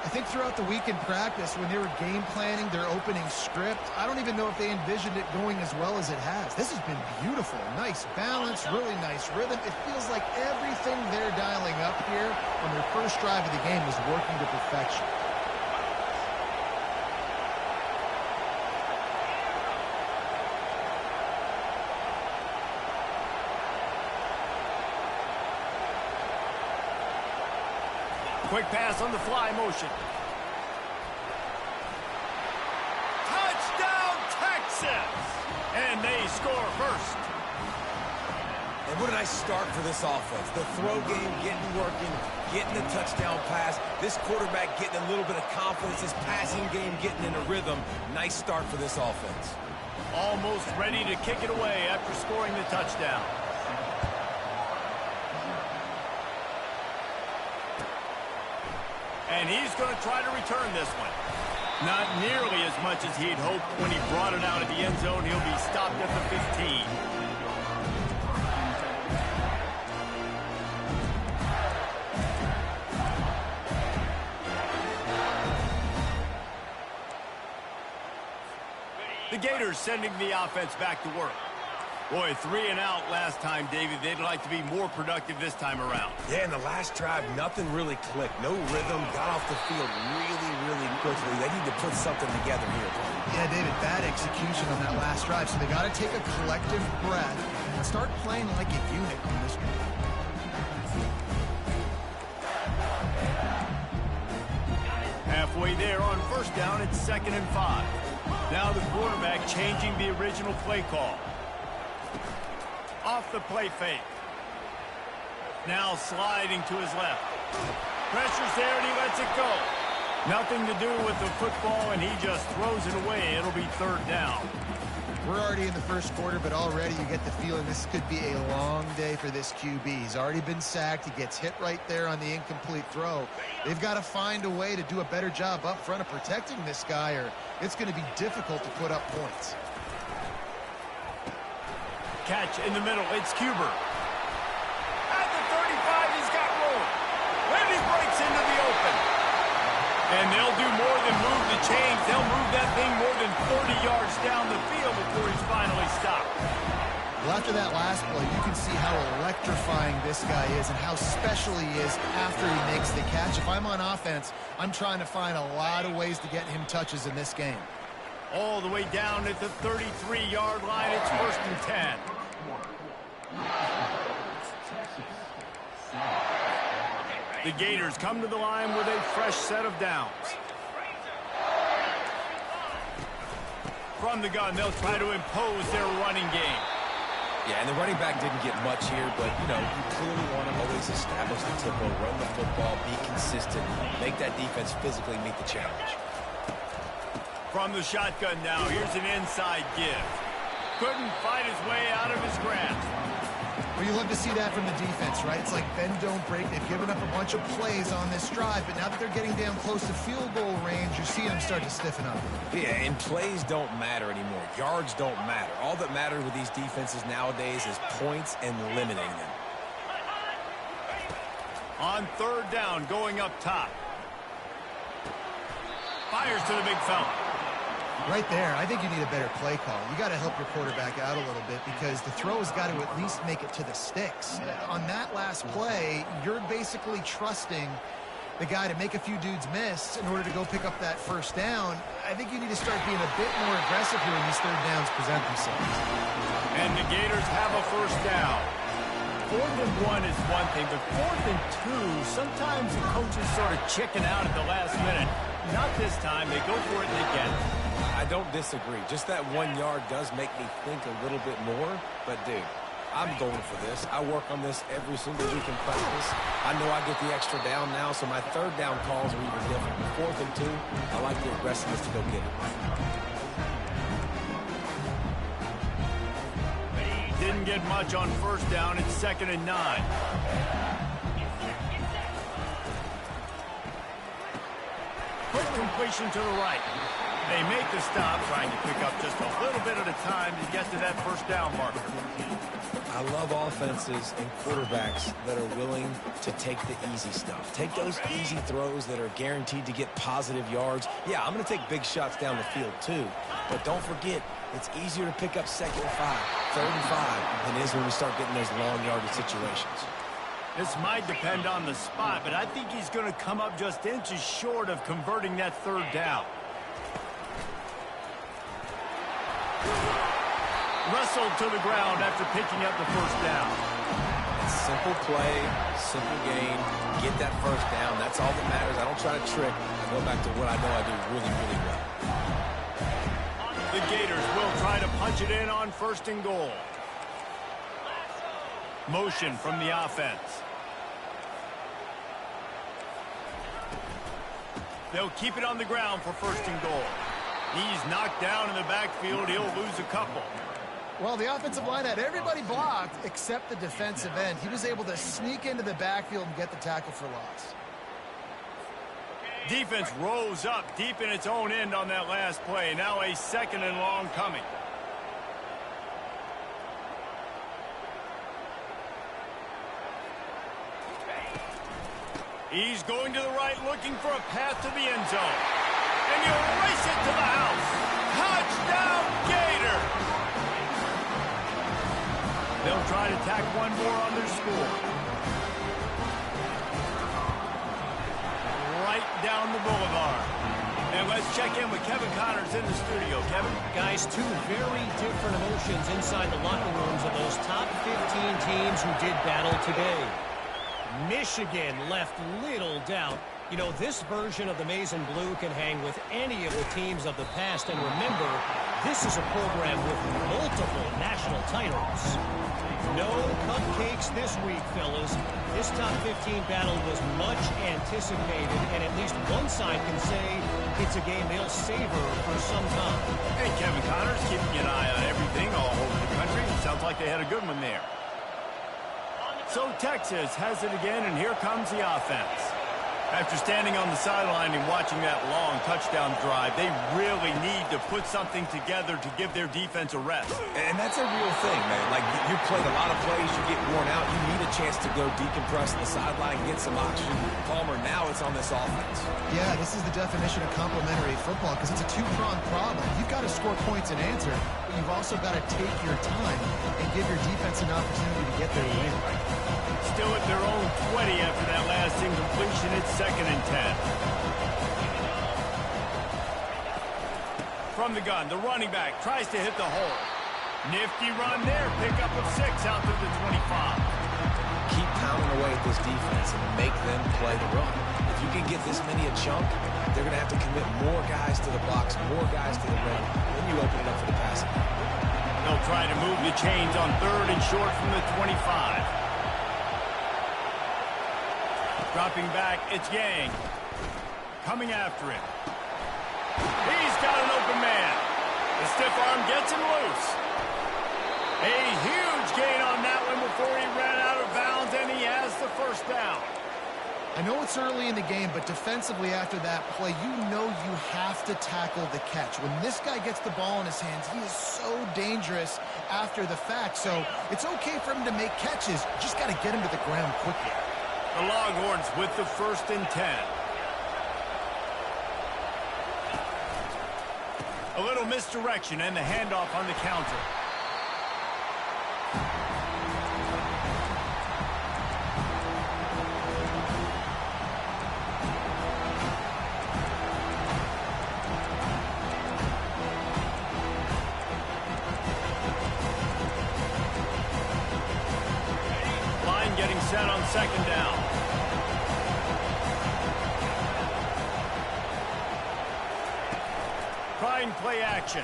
I think throughout the week in practice, when they were game planning their opening script, I don't even know if they envisioned it going as well as it has. This has been beautiful. Nice balance, really nice rhythm. It feels like everything they're dialing up here on their first drive of the game is working to perfection. Quick pass on the fly motion. Touchdown, Texas! And they score first. And what a nice start for this offense. The throw game getting working, getting the touchdown pass. This quarterback getting a little bit of confidence. His passing game getting in a rhythm. Nice start for this offense. Almost ready to kick it away after scoring the touchdown. And he's going to try to return this one. Not nearly as much as he'd hoped when he brought it out of the end zone. He'll be stopped at the 15. The Gators sending the offense back to work. Boy, 3 and out last time, David. They'd like to be more productive this time around. Yeah, in the last drive, nothing really clicked. No rhythm, got off the field really quickly. They need to put something together here. Yeah, David, bad execution on that last drive. So they got to take a collective breath and start playing like a unit on this one. Halfway there on first down, it's 2nd and 5. Now the quarterback changing the original play call. Off the play fake. Now sliding to his left. Pressure's there and he lets it go. Nothing to do with the football and he just throws it away. It'll be 3rd down. We're already in the first quarter, but already you get the feeling this could be a long day for this QB. He's already been sacked. He gets hit right there on the incomplete throw. They've got to find a way to do a better job up front of protecting this guy, or it's going to be difficult to put up points. Catch in the middle. It's Cuber. At the 35, he's got room. And he breaks into the open. And they'll do more than move the chains. They'll move that thing more than 40 yards down the field before he's finally stopped. Well, after that last play, you can see how electrifying this guy is and how special he is after he makes the catch. If I'm on offense, I'm trying to find a lot of ways to get him touches in this game. All the way down at the 33-yard line, it's 1st and 10. The Gators come to the line with a fresh set of downs. From the gun, they'll try to impose their running game. Yeah, and the running back didn't get much here, but, you know, you clearly want to always establish the tempo, run the football, be consistent, make that defense physically meet the challenge. From the shotgun now, here's an inside give. Couldn't fight his way out of his grasp. Well, you love to see that from the defense, right? It's like bend, don't break. They've given up a bunch of plays on this drive, but now that they're getting down close to field goal range, you're seeing them start to stiffen up. Yeah, and plays don't matter anymore. Yards don't matter. All that matters with these defenses nowadays is points and limiting them. On 3rd down, going up top. Fires to the big fella. Right there, I think you need a better play call. You got to help your quarterback out a little bit because the throw has got to at least make it to the sticks. On that last play, you're basically trusting the guy to make a few dudes miss in order to go pick up that first down. I think you need to start being a bit more aggressive here when these 3rd downs present themselves. And the Gators have a first down. 4th and 1 is one thing, but 4th and 2, sometimes the coaches sort of chicken out at the last minute. Not this time. They go for it and they get it. I don't disagree. Just that 1 yard does make me think a little bit more. But, dude, I'm going for this. I work on this every single week in practice. I know I get the extra down now, so my 3rd down calls are even different. 4th and 2, I like the aggressiveness to go get it. Didn't get much on first down. It's 2nd and 9. Quick completion to the right. They make the stop, trying to pick up just a little bit at a time to get to that first down marker. I love offenses and quarterbacks that are willing to take the easy stuff. Take those easy throws that are guaranteed to get positive yards. Yeah, I'm going to take big shots down the field too. But don't forget, it's easier to pick up 2nd and 5, 3rd and 5 than it is when we start getting those long yardage situations. This might depend on the spot, but I think he's going to come up just inches short of converting that 3rd down. Wrestled to the ground after picking up the 1st down. Simple play, simple gain, get that 1st down. That's all that matters. I don't try to trick. I go back to what I know I do really, really well. The Gators will try to punch it in on 1st and goal. Motion from the offense. They'll keep it on the ground for 1st and goal. He's knocked down in the backfield. He'll lose a couple. Well, the offensive line had everybody blocked except the defensive end. He was able to sneak into the backfield and get the tackle for loss. Defense rose up deep in its own end on that last play. Now a 2nd and long coming. He's going to the right, looking for a path to the end zone. And he'll race it to the house. Touchdown, Gator! They'll try to tack one more on their score. Right down the boulevard. And let's check in with Kevin Connors in the studio. Kevin? Guys, two very different emotions inside the locker rooms of those top 15 teams who did battle today. Michigan left little doubt. You know, this version of the Maize and Blue can hang with any of the teams of the past. And remember, this is a program with multiple national titles. No cupcakes this week, fellas. This top 15 battle was much anticipated, and at least one side can say it's a game they'll savor for some time. Hey, Kevin Connors, keeping an eye on everything all over the country. Sounds like they had a good one there. So Texas has it again, and here comes the offense. After standing on the sideline and watching that long touchdown drive, they really need to put something together to give their defense a rest. And that's a real thing, man. Like, you played a lot of plays, you get worn out, you need a chance to go decompress on the sideline, get some oxygen. Palmer, now it's on this offense. Yeah, this is the definition of complementary football because it's a two-pronged problem. You've got to score points and answer, but you've also got to take your time and give your defense an opportunity to get their win. Still at their own 20 after that last incompletion. It's 2nd and 10. From the gun, the running back tries to hit the hole. Nifty run there. Pickup of 6 out to the 25. Keep pounding away at this defense and make them play the run. If you can get this many a chunk, they're going to have to commit more guys to the box, more guys to the run. Then you open it up for the passing. They'll try to move the chains on 3rd and short from the 25. Dropping back, it's Yang. Coming after him. He's got an open man. The stiff arm gets him loose. A huge gain on that one before he ran out of bounds, and he has the 1st down. I know it's early in the game, but defensively after that play, you know you have to tackle the catch. When this guy gets the ball in his hands, he is so dangerous after the fact. So it's okay for him to make catches. You just got to get him to the ground quickly. The Longhorns with the 1st and 10. A little misdirection and the handoff on the counter. Line getting set on 2nd down. Trying play action.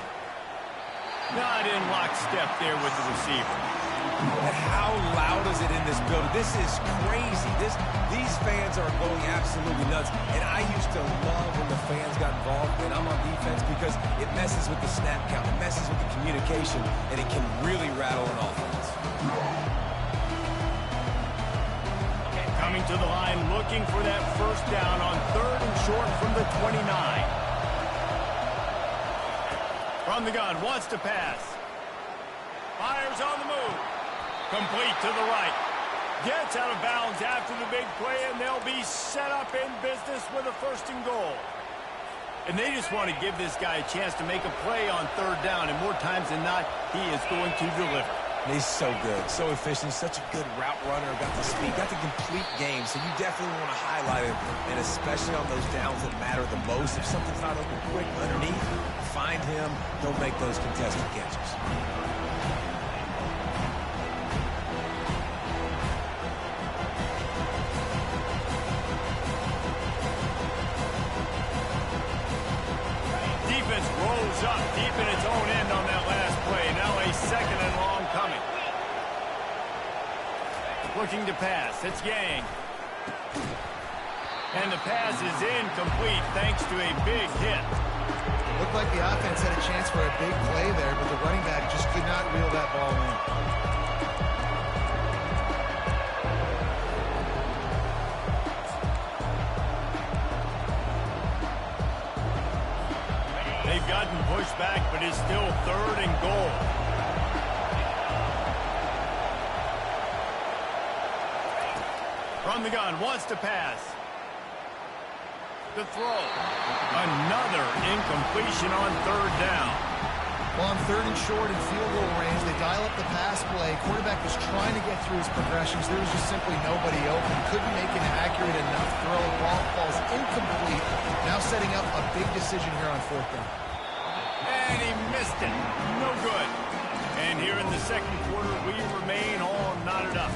Not in lockstep there with the receiver. And how loud is it in this building? This is crazy. These fans are going absolutely nuts. And I used to love when the fans got involved when I'm on defense because it messes with the snap count, it messes with the communication, and it can really rattle an offense. Coming to the line, looking for that 1st down on 3rd and short from the 29. From the gun, wants to pass. Fires on the move. Complete to the right. Gets out of bounds after the big play, and they'll be set up in business with a 1st and goal. And they just want to give this guy a chance to make a play on 3rd down, and more times than not, he is going to deliver. He's so good, so efficient, such a good route runner, got the speed, got the complete game, so you definitely want to highlight him, and especially on those downs that matter the most. If something's not open quick underneath, find him, he'll make those contested catches. Defense rolls up deep in its own end on that last play. Now a 2nd and long coming. Looking to pass. It's Yang. And the pass is incomplete thanks to a big hit. Looked like the offense had a chance for a big play there, but the running back just could not reel that ball in. They've gotten pushed back, but it's still 3rd and goal. From the gun, wants to pass. The throw. Another incompletion on 3rd down. Well, on 3rd and short and field goal range, they dial up the pass play. Quarterback was trying to get through his progressions. There was just simply nobody open. Couldn't make an accurate enough throw. Ball falls incomplete. Now setting up a big decision here on 4th down. And he missed it. No good. And here in the 2nd quarter, we remain all knotted up.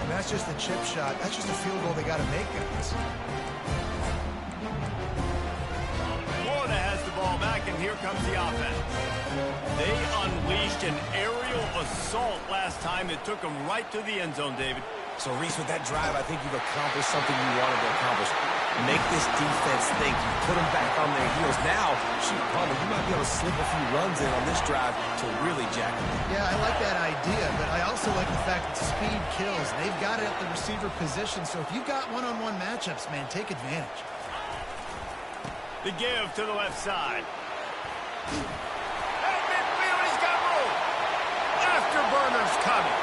And that's just a chip shot. That's just a field goal they got to make, guys. Florida has the ball back, and here comes the offense. They unleashed an aerial assault last time that took them right to the end zone, David. So, Reese, with that drive, I think you've accomplished something you wanted to accomplish. Make this defense think. You put them back on their heels. Now, shoot, Palmer, you might be able to slip a few runs in on this drive to really jack them. Yeah, I like that idea, but I also like the fact that speed kills. They've got it at the receiver position, so if you've got one-on-one matchups, man, take advantage. The give to the left side. At midfield, he's got room. Afterburners coming.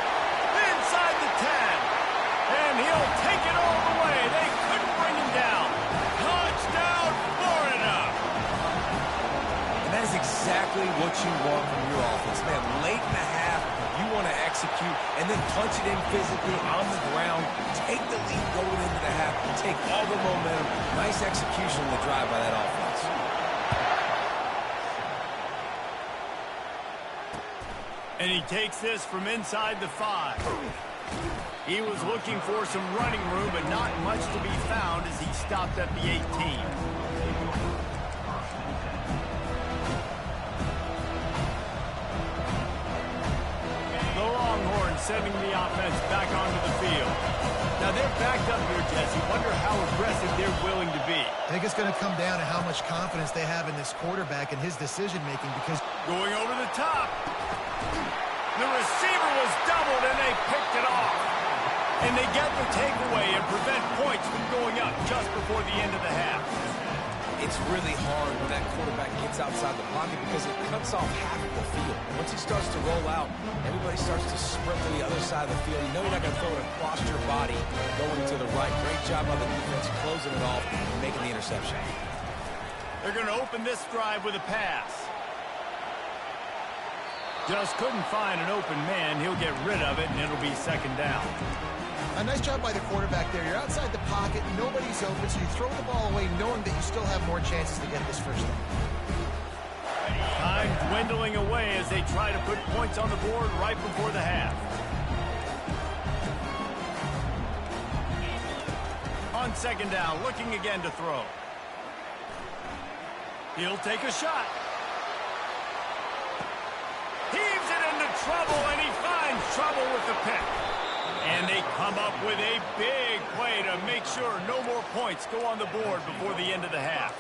Inside the 10. And he'll take it all the way. They couldn't bring him down. Touchdown, Florida. And that is exactly what you want from your offense, man. Late in the half, you want to execute and then punch it in physically on the ground. Take the lead going into the half. Take all the momentum. Nice execution on the drive by that offense. And he takes this from inside the 5. He was looking for some running room, but not much to be found as he stopped at the 18. The Longhorns sending the offense back onto the field. Now they're backed up here, Jesse. Wonder how aggressive they're willing to be. I think it's going to come down to how much confidence they have in this quarterback and his decision-making, because going over the top. The receiver was doubled, and they picked it off. And they get the takeaway and prevent points from going up just before the end of the half. It's really hard when that quarterback gets outside the pocket because it cuts off half of the field. Once he starts to roll out, everybody starts to sprint to the other side of the field. You know you're not going to throw it across your body going to the right. Great job by the defense closing it off and making the interception. They're going to open this drive with a pass. Just couldn't find an open man. He'll get rid of it, and it'll be 2nd down. a nice job by the quarterback there. You're outside the pocket, nobody's open, so you throw the ball away knowing that you still have more chances to get this first down. Time dwindling away as they try to put points on the board right before the half. On 2nd down, looking again to throw. He'll take a shot. Heaves it into trouble, and he finds trouble with the pick. And they come up with a big play to make sure no more points go on the board before the end of the half.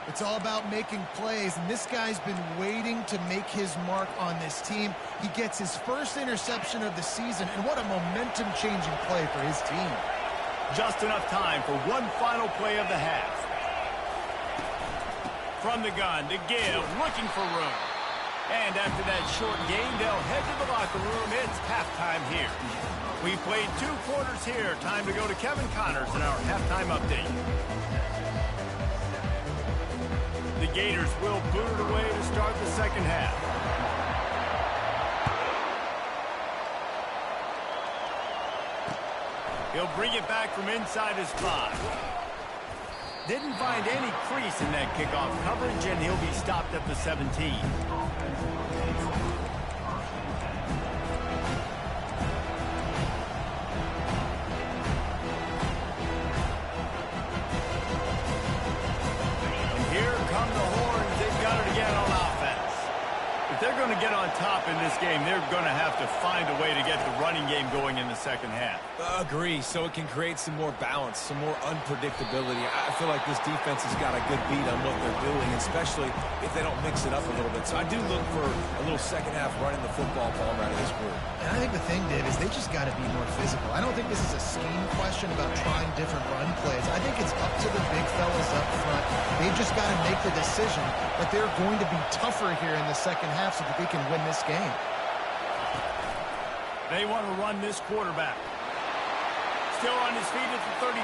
It's all about making plays, and this guy's been waiting to make his mark on this team. He gets his first interception of the season, and what a momentum-changing play for his team. Just enough time for one final play of the half. From the gun to give, looking for room. And after that short game, they'll head to the locker room. It's halftime here. We played 2 quarters here. Time to go to Kevin Connors in our halftime update. The Gators will boot it away to start the second half. He'll bring it back from inside his 5. Didn't find any crease in that kickoff coverage, and he'll be stopped at the 17. If they're going to get on top in this game, they're going to have to find a way to get the running game going in the second half. Agree, so it can create some more balance, some more unpredictability. I feel like this defense has got a good beat on what they're doing, especially if they don't mix it up a little bit. So I do look for a little second half running the football ball out of this group. And I think the thing, Dave, is they just got to be more physical. I don't think this is a scheme question about trying different run plays. I think it's up to the big fellas up front. They've just got to make the decision that they're going to be tougher here in the second half so that they can win this game. They want to run this quarterback. Still on his feet at the 35.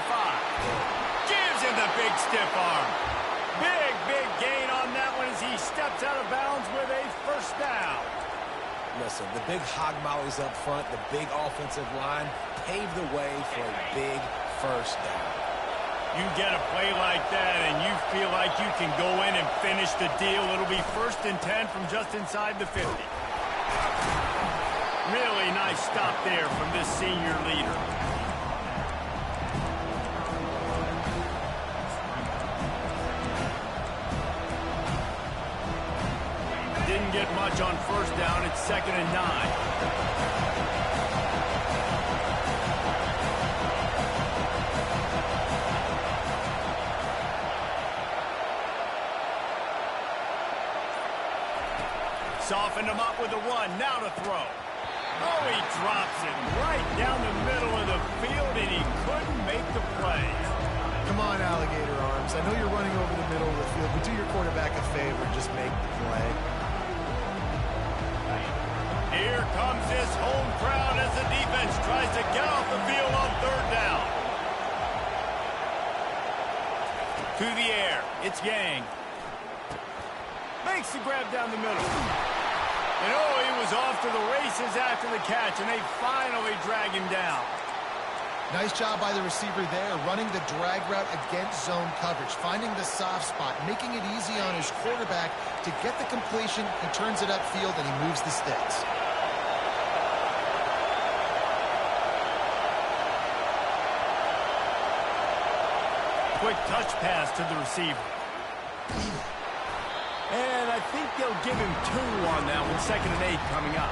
Gives him the big stiff arm. Big gain on that one as he steps out of bounds with a first down. Listen, the big hog mollies up front, the big offensive line paved the way for a big first down. You get a play like that and you feel like you can go in and finish the deal. It'll be 1st and 10 from just inside the 50. Really nice stop there from this senior leader. Didn't get much on first down. It's 2nd and 9. Softened him up with a run. Now to throw. Oh, he drops it right down the middle of the field, and he couldn't make the play. Come on, alligator arms. I know you're running over the middle of the field, but do your quarterback a favor and just make the play. Here comes this home crowd as the defense tries to get off the field on 3rd down. To the air. It's Yang. Makes the grab down the middle. And oh, he was off to the races after the catch, and they finally drag him down. Nice job by the receiver there, running the drag route against zone coverage, finding the soft spot, making it easy on his quarterback to get the completion. He turns it upfield, and he moves the sticks. Quick touch pass to the receiver. And I think they'll give him 2 on that one. 2nd and 8 coming up.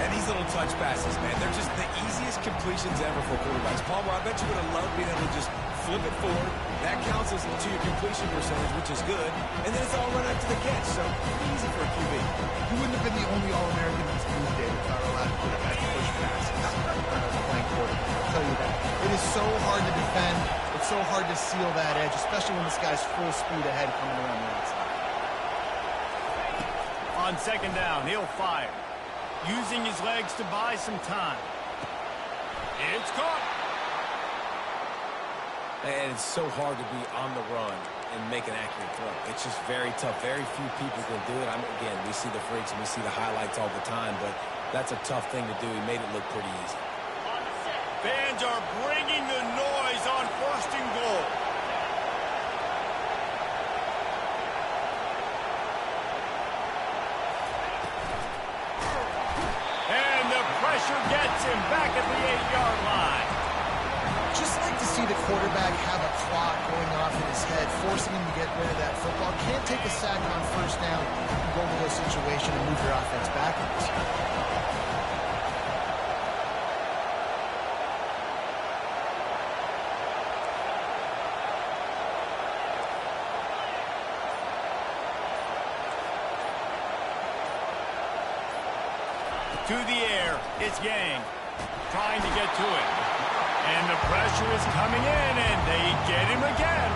And these little touch passes, man, they're just the easiest completions ever for quarterbacks. Palmer, I bet you would have loved being able to just flip it forward. That counts as to your completion percentage, which is good. And then it's all run up to the catch, so easy for a QB. You wouldn't have been the only All-American in this booth, David, if I were allowed to put it back to push passes when I was playing quarterback. I'll tell you that. It is so hard to defend. It's so hard to seal that edge, especially when this guy's full speed ahead coming around the outside. On 2nd down, he'll fire. Using his legs to buy some time. It's caught. And it's so hard to be on the run and make an accurate throw. It's just very tough. Very few people can do it. Again, we see the freaks and we see the highlights all the time, but that's a tough thing to do. He made it look pretty easy. Fans are bringing the noise on 1st and goal. And the pressure gets him back at the 8-yard line. Just like to see the quarterback have a clock going off in his head, forcing him to get rid of that football. Can't take a sack on 1st down and go into a situation and move your offense backwards. To the air, it's Yang trying to get to it. And the pressure is coming in, and they get him again.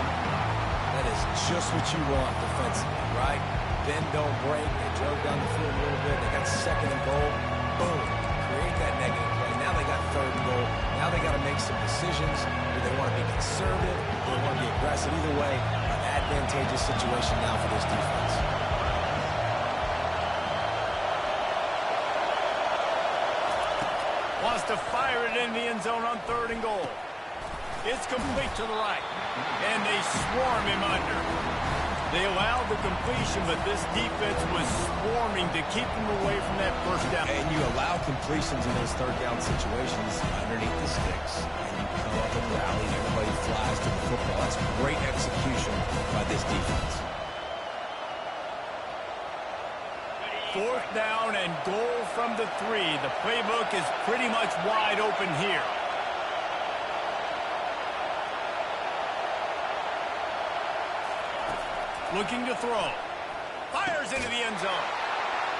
That is just what you want defensively, right? bend, don't break. They drove down the field a little bit. They got second and goal. Boom. Create that negative play. Now they got third and goal. Now they got to make some decisions. Do they want to be conservative? Do they want to be aggressive? Either way, an advantageous situation now for this defense. Wants to fire it in the end zone on third and goal. It's complete to the right, and they swarm him under. They allowed the completion, but this defense was swarming to keep him away from that first down. And you allow completions in those third down situations underneath the sticks, and you come up and rally, and everybody flies to the football. That's great execution by this defense. Fourth down and goal from the 3. The playbook is pretty much wide open here. Looking to throw. Fires into the end zone.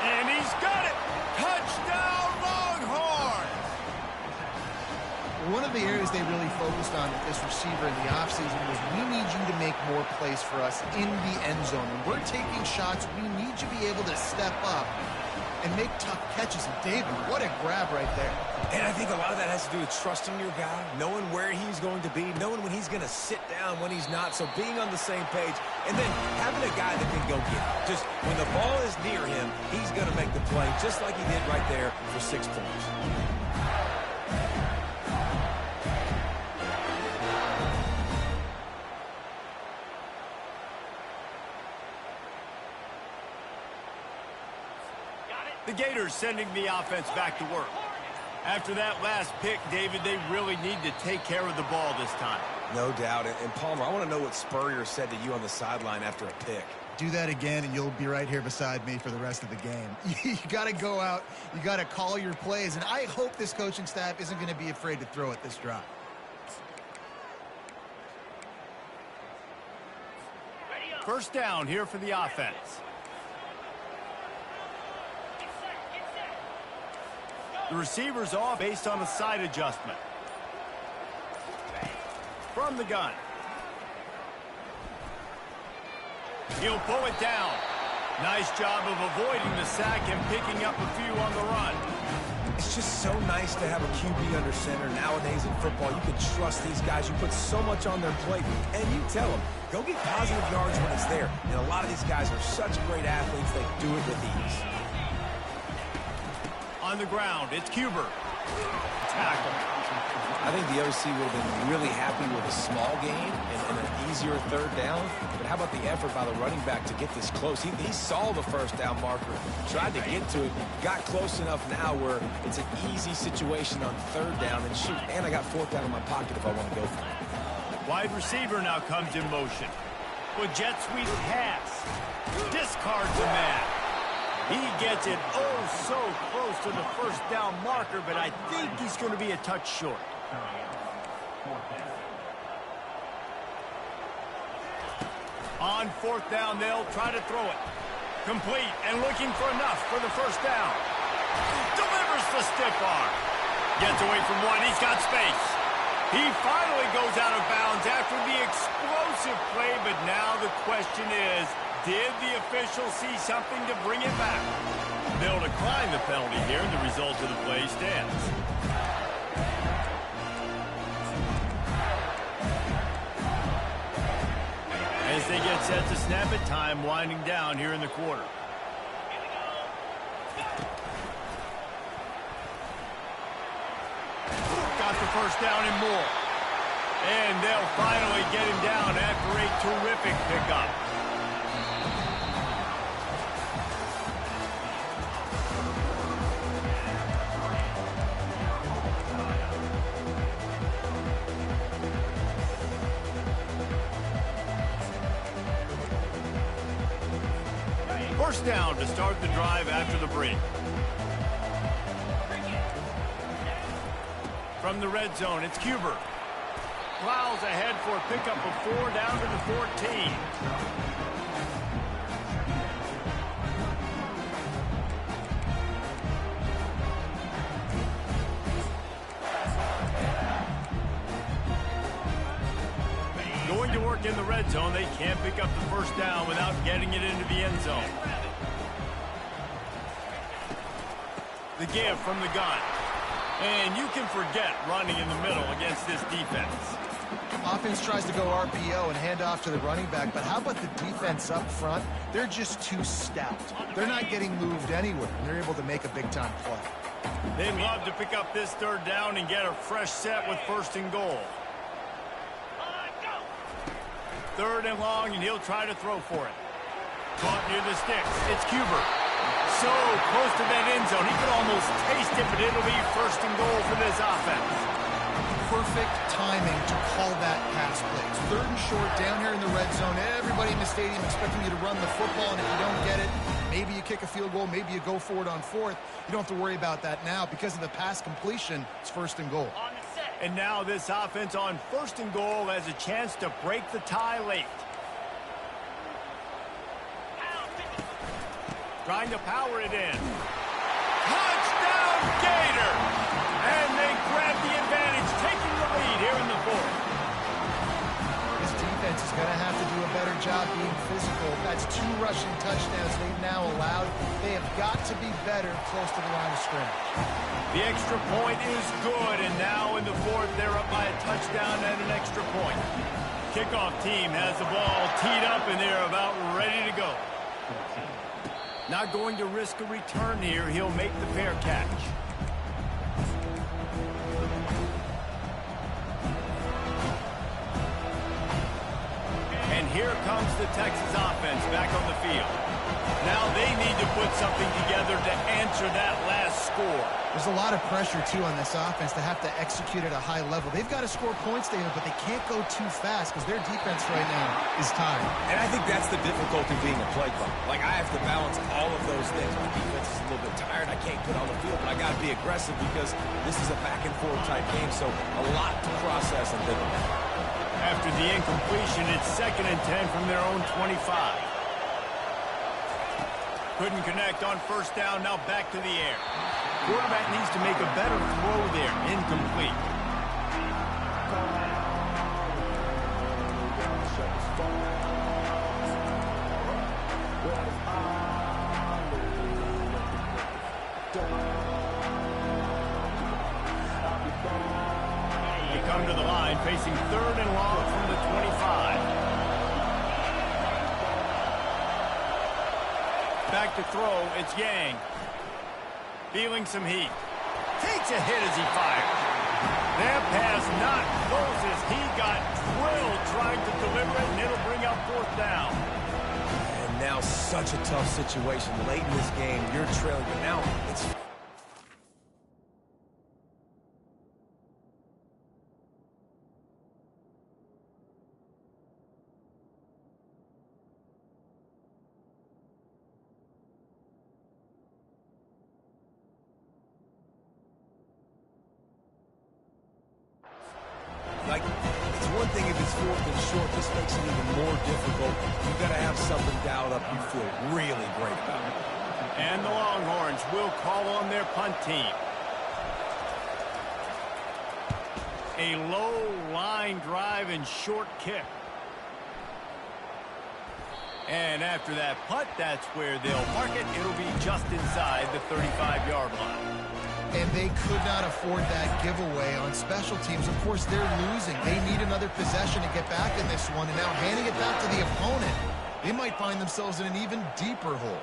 And he's got it. Touchdown, Longhorns! One of the areas they really focused on with this receiver in the offseason was we need you to make more plays for us in the end zone. When we're taking shots, we need you to be able to step up and make tough catches. And David, what a grab right there. And I think a lot of that has to do with trusting your guy, knowing where he's going to be, knowing when he's going to sit down, when he's not. So being on the same page, and then having a guy that can go get it. Just when the ball is near him, he's going to make the play, just like he did right there for 6 points. The Gators sending the offense back to work. After that last pick, David, they really need to take care of the ball this time. No doubt. And Palmer, I want to know what Spurrier said to you on the sideline after a pick. Do that again, and you'll be right here beside me for the rest of the game. You got to go out. You got to call your plays, and I hope this coaching staff isn't going to be afraid to throw at this drive. First down here for the offense. The receiver's off based on a side adjustment. From the gun. He'll pull it down. Nice job of avoiding the sack and picking up a few on the run. It's just so nice to have a QB under center. Nowadays in football, you can trust these guys. You put so much on their plate, and you tell them, go get positive yards when it's there. And a lot of these guys are such great athletes, they do it with ease. On the ground, it's Cuber. Tackle. I think the OC would have been really happy with a small gain and an easier third down. But how about the effort by the running back to get this close? He saw the first down marker, tried to get to it, got close enough now where it's an easy situation on third down. And shoot, and I got fourth down in my pocket if I want to go for it. Wide receiver now comes in motion. With jet sweep pass. Discards the man. He gets it so close to the first down marker, but I think he's going to be a touch short. On fourth down, they'll try to throw it. Complete and looking for enough for the first down. Delivers the stiff arm. Gets away from one. He's got space. He finally goes out of bounds after the explosive play, but now the question is, did the official see something to bring it back? They'll decline the penalty here, and the result of the play stands. As they get set to snap it, time winding down here in the quarter. Got the first down and more. And they'll finally get him down after a terrific pickup. First down to start the drive after the break. From the red zone, it's Cuber. Plows ahead for a pickup of 4 down to the 14. Going to work back in the red zone. They can't pick up the first down without getting it into the end zone. The give from the gun. And you can forget running in the middle against this defense. Offense tries to go RPO and hand off to the running back, but how about the defense up front? They're just too stout. They're not getting moved anywhere, and they're able to make a big-time play. They'd love to pick up this third down and get a fresh set with 1st and goal. 3rd and long, and he'll try to throw for it. Caught near the sticks. It's Cuber. So close to that end zone. He could almost taste it, but it'll be 1st and goal for this offense. Perfect timing to call that pass play. It's 3rd and short down here in the red zone. Everybody in the stadium expecting you to run the football, and if you don't get it, maybe you kick a field goal, maybe you go for it on 4th. You don't have to worry about that now. Because of the pass completion, it's 1st and goal. And now this offense on 1st and goal has a chance to break the tie late. Trying to power it in. Touchdown, Gator! And they grab the advantage, taking the lead here in the 4th. This defense is going to have to do a better job being physical. That's 2 rushing touchdowns they've now allowed. They have got to be better close to the line of scrimmage. The extra point is good, and now in the 4th, they're up by a touchdown and an extra point. Kickoff team has the ball teed up, and they're about ready to go. Not going to risk a return here. He'll make the fair catch. And here comes the Texas offense back on the field. Now they need to put something together to answer that last score. There's a lot of pressure, too, on this offense to have to execute at a high level. They've got to score points, David, but they can't go too fast because their defense right now is tired. And I think that's the difficulty being a play caller. Like, I have to balance all of those things. My defense is a little bit tired. I can't get on the field, but I got to be aggressive because this is a back-and-forth type game, so a lot to process and think about. After the incompletion, it's 2nd and 10 from their own 25. Couldn't connect on 1st down, now back to the air. Quarterback needs to make a better throw there. Incomplete. They come to the line, facing 3rd and long from the 25. Back to throw, it's Yang. Feeling some heat. Takes a hit as he fires. That pass not close as he got drilled trying to deliver it, and it'll bring up 4th down. And now such a tough situation. Late in this game, you're trailing, but now it's... Like, it's one thing if it's 4th and short. This makes it even more difficult. You've got to have something dialed up you feel really great about. And the Longhorns will call on their punt team. A low line drive and short kick. And after that punt, that's where they'll mark it. It'll be just inside the 35-yard line. And they could not afford that giveaway on special teams. Of course, they're losing. They need another possession to get back in this one. And now handing it back to the opponent, they might find themselves in an even deeper hole.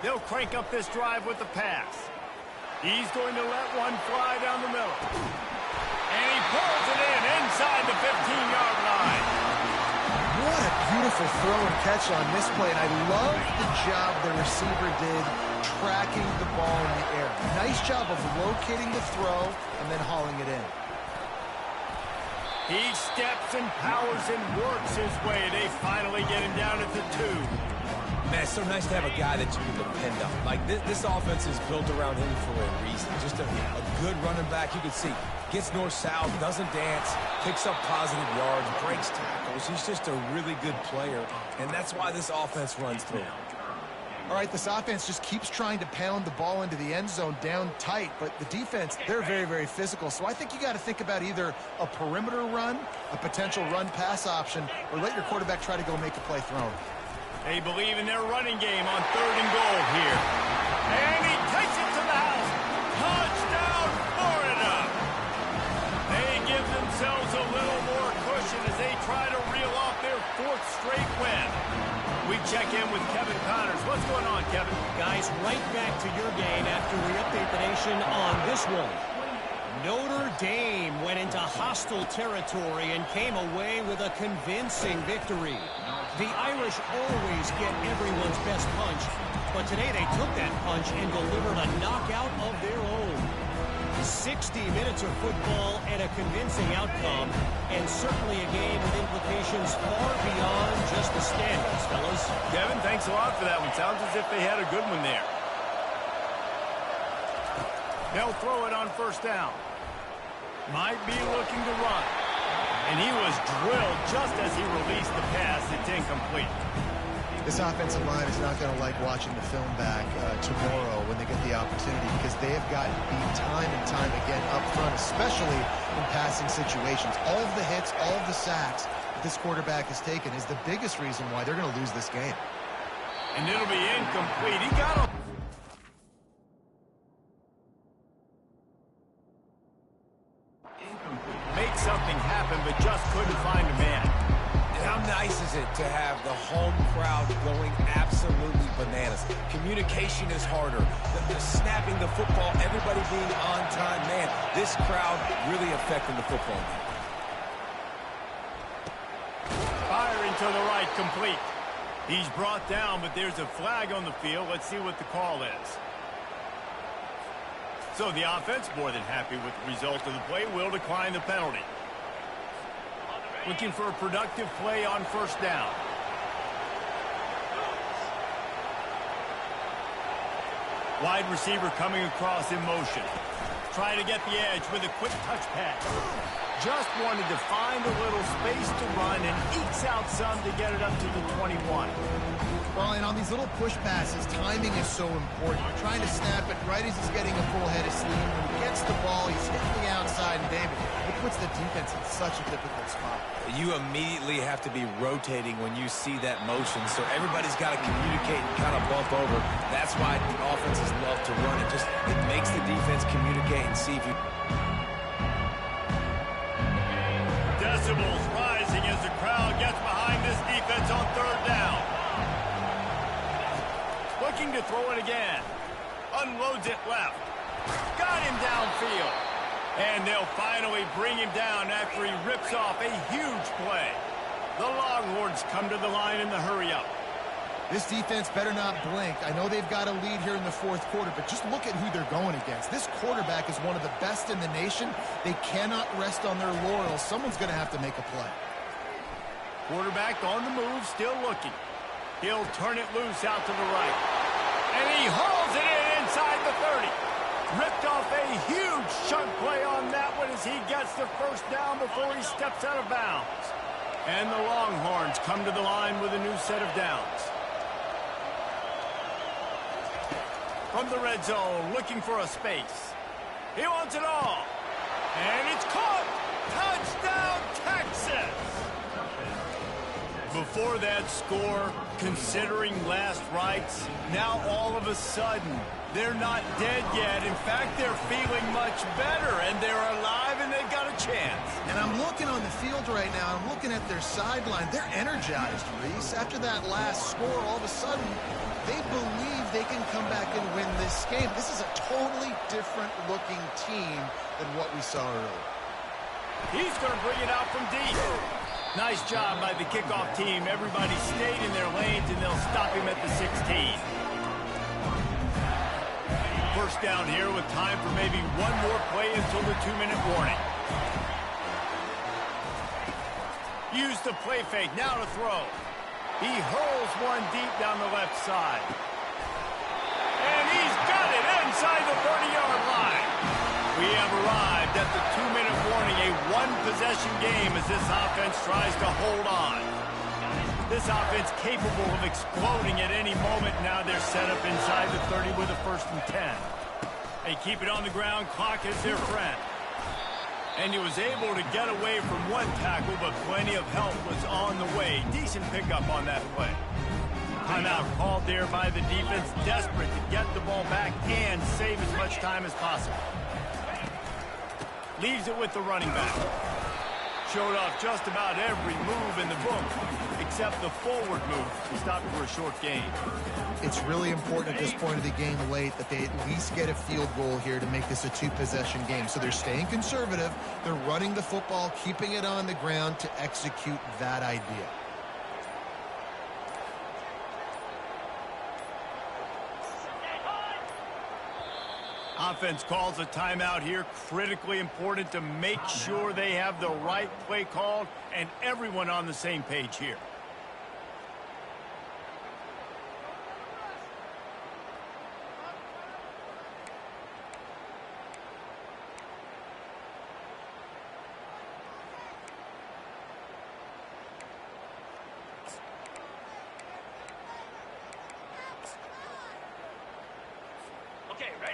They'll crank up this drive with the pass. He's going to let one fly down the middle. And he pulls it in inside the 15-yard line. What a beautiful throw and catch on this play, and I love the job the receiver did tracking the ball in the air. Nice job of locating the throw and then hauling it in. He steps and powers and works his way. They finally get him down at the 2. Man, it's so nice to have a guy that you can depend on. Like, this offense is built around him for a reason. Just a good running back. You can see, gets north-south, doesn't dance, picks up positive yards, breaks tackles. He's just a really good player, and that's why this offense runs through. All right, this offense just keeps trying to pound the ball into the end zone down tight, but the defense, they're very, very physical. So I think you got to think about either a perimeter run, a potential run-pass option, or let your quarterback try to go make a play thrown. They believe in their running game on 3rd and goal here. And he takes it to the house. Touchdown, Florida! They give themselves a little more cushion as they try to reel off their 4th straight win. We check in with Kevin Connors. What's going on, Kevin? Guys, right back to your game after we update the nation on this one. Notre Dame went into hostile territory and came away with a convincing victory. The Irish always get everyone's best punch, but today they took that punch and delivered a knockout of their own. 60 minutes of football and a convincing outcome, and certainly a game with implications far beyond just the standings, fellas. Kevin, thanks a lot for that one. Sounds as if they had a good one there. They'll throw it on 1st down. Might be looking to run. And he was drilled just as he released the pass. It's incomplete. This offensive line is not going to like watching the film back tomorrow when they get the opportunity, because they have gotten beat time and time again up front, especially in passing situations. All of the hits, all of the sacks that this quarterback has taken is the biggest reason why they're going to lose this game. And it'll be incomplete. He got him. Make something happen, but just couldn't find a man. How nice is it to have the home crowd going absolutely bananas? Communication is harder. The snapping the football, everybody being on time. Man, this crowd really affecting the football game. Firing to the right, complete. He's brought down, but there's a flag on the field. Let's see what the call is. So the offense, more than happy with the result of the play, will decline the penalty. Looking for a productive play on 1st down. Wide receiver coming across in motion. Try to get the edge with a quick touch pass. Just wanted to find a little space to run and ekes out some to get it up to the 21. Well, and on these little push passes, timing is so important. You're trying to snap it right as he's getting a full head of steam. When he gets the ball, he's hitting the outside, and David, it puts the defense in such a difficult spot. You immediately have to be rotating when you see that motion, so everybody's got to communicate and kind of bump over. That's why the offenses love to run it. It makes the defense communicate and see if you... Decibels rising as the crowd gets behind this defense on 3rd down. Looking to throw it again. Unloads it left. Got him downfield. And they'll finally bring him down after he rips off a huge play. The Longhorns come to the line in the hurry-up. This defense better not blink. I know they've got a lead here in the 4th quarter, but just look at who they're going against. This quarterback is one of the best in the nation. They cannot rest on their laurels. Someone's going to have to make a play. Quarterback on the move, still looking. He'll turn it loose out to the right. And he hurls it in inside the 30. Ripped off a huge chunk play on that one as he gets the 1st down before he steps out of bounds. And the Longhorns come to the line with a new set of downs. From the red zone, looking for a space. He wants it all. And it's caught. Touchdown, Texas! Before that score, considering last rites, now all of a sudden, they're not dead yet. In fact, they're feeling much better, and they're alive, and they've got a chance. And I'm looking on the field right now. I'm looking at their sideline. They're energized, Reese. After that last score, all of a sudden, they believe they can come back and win this game. This is a totally different-looking team than what we saw earlier. He's going to bring it out from deep. Nice job by the kickoff team. Everybody stayed in their lanes, and they'll stop him at the 16. 1st down here with time for maybe one more play until the 2-minute warning. Use the play fake. Now to throw. He hurls one deep down the left side. And he's got it inside the 30-yard line. We have arrived at the 2-minute warning, a one-possession game as this offense tries to hold on. This offense capable of exploding at any moment. Now they're set up inside the 30 with a 1st and 10. They keep it on the ground. Clock is their friend. And he was able to get away from one tackle, but plenty of help was on the way. Decent pickup on that play. Timeout called there by the defense, desperate to get the ball back and save as much time as possible. Leaves it with the running back. Showed off just about every move in the book, except the forward move. He stopped for a short gain. It's really important at this point of the game late that they at least get a field goal here to make this a 2-possession game. So they're staying conservative. They're running the football, keeping it on the ground to execute that idea. Offense calls a timeout here. Critically important to make sure they have the right play called and everyone on the same page here.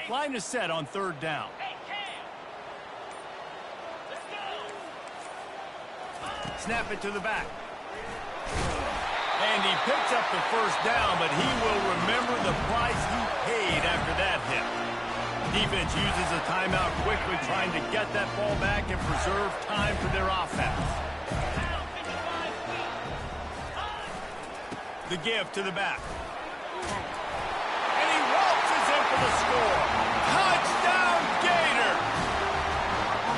Line is set on 3rd down. Snap it to the back. And he picks up the 1st down, but he will remember the price he paid after that hit. Defense uses a timeout quickly, trying to get that ball back and preserve time for their offense. The give to the back. And he waltzes in for the score. Touchdown, Gator!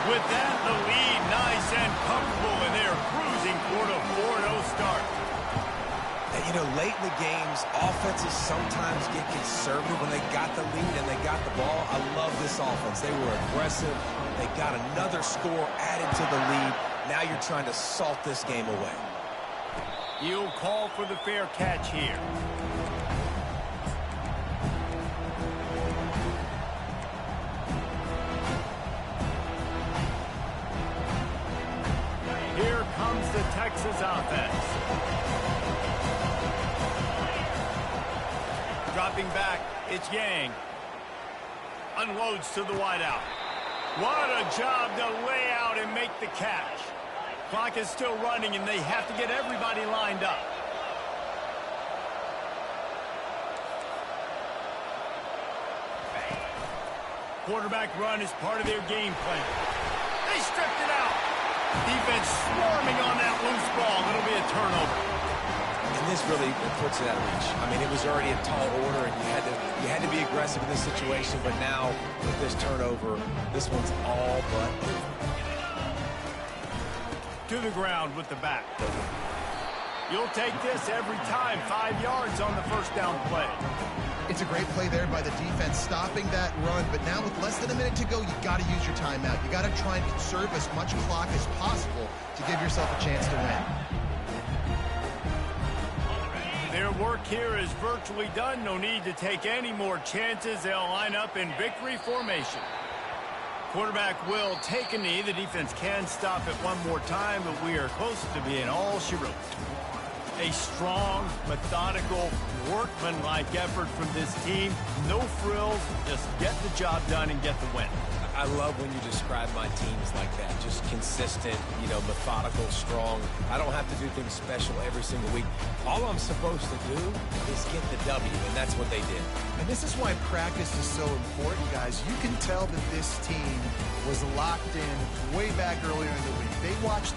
With that, the lead nice and comfortable, and they're cruising toward a 4-0 start. And, you know, late in the games, offenses sometimes get conservative when they got the lead and they got the ball. I love this offense. They were aggressive. They got another score added to the lead. Now you're trying to salt this game away. He'll call for the fair catch here. Here comes the Texas offense. Dropping back, it's Yang. Unloads to the wideout. What a job to lay out and make the catch. Clock is still running, and they have to get everybody lined up. Quarterback run is part of their game plan. They stripped it out. Defense swarming on that loose ball. It'll be a turnover. And this really puts it out of reach. I mean, it was already a tall order, and you had to be aggressive in this situation. But now, with this turnover, this one's all but over. To the ground with the back. You'll take this every time. 5 yards on the 1st down play. It's a great play there by the defense, stopping that run. But now with less than a minute to go, you got to use your timeout. You got to try and conserve as much clock as possible to give yourself a chance to win. Their work here is virtually done. No need to take any more chances. They'll line up in victory formation. Quarterback will take a knee. The defense can stop it one more time, but we are close to being all she wrote. A strong, methodical, workmanlike effort from this team. No frills, just get the job done and get the win. I love when you describe my teams like that. Just consistent, you know, methodical, strong. I don't have to do things special every single week. All I'm supposed to do is get the W, and that's what they did. And this is why practice is so important, guys. You can tell that this team was locked in way back earlier in the week. They watched the